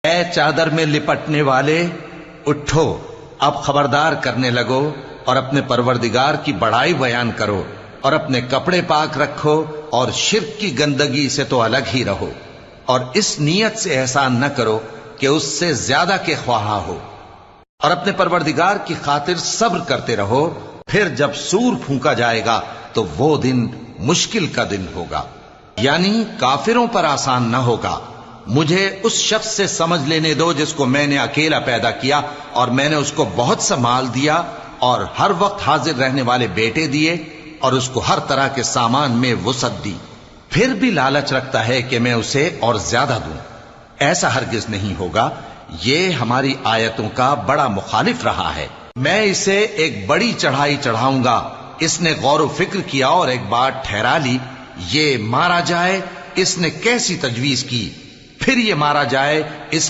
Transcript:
اے چادر میں لپٹنے والے، اٹھو، اب خبردار کرنے لگو اور اپنے پروردگار کی بڑائی بیان کرو، اور اپنے کپڑے پاک رکھو اور شرک کی گندگی سے تو الگ ہی رہو، اور اس نیت سے احسان نہ کرو کہ اس سے زیادہ کے خواہاں ہو، اور اپنے پروردگار کی خاطر صبر کرتے رہو، پھر جب سور پھونکا جائے گا تو وہ دن مشکل کا دن ہوگا، یعنی کافروں پر آسان نہ ہوگا۔ مجھے اس شخص سے سمجھ لینے دو جس کو میں نے اکیلا پیدا کیا، اور میں نے اس کو بہت سا مال دیا اور ہر وقت حاضر رہنے والے بیٹے دیے، اور اس کو ہر طرح کے سامان میں وسعت دی، پھر بھی لالچ رکھتا ہے کہ میں اسے اور زیادہ دوں۔ ایسا ہرگز نہیں ہوگا، یہ ہماری آیتوں کا بڑا مخالف رہا ہے۔ میں اسے ایک بڑی چڑھائی چڑھاؤں گا۔ اس نے غور و فکر کیا اور ایک بات ٹھہرا لی، یہ مارا جائے، اس نے کیسی تجویز کی، پھر یہ مارا جائے، اس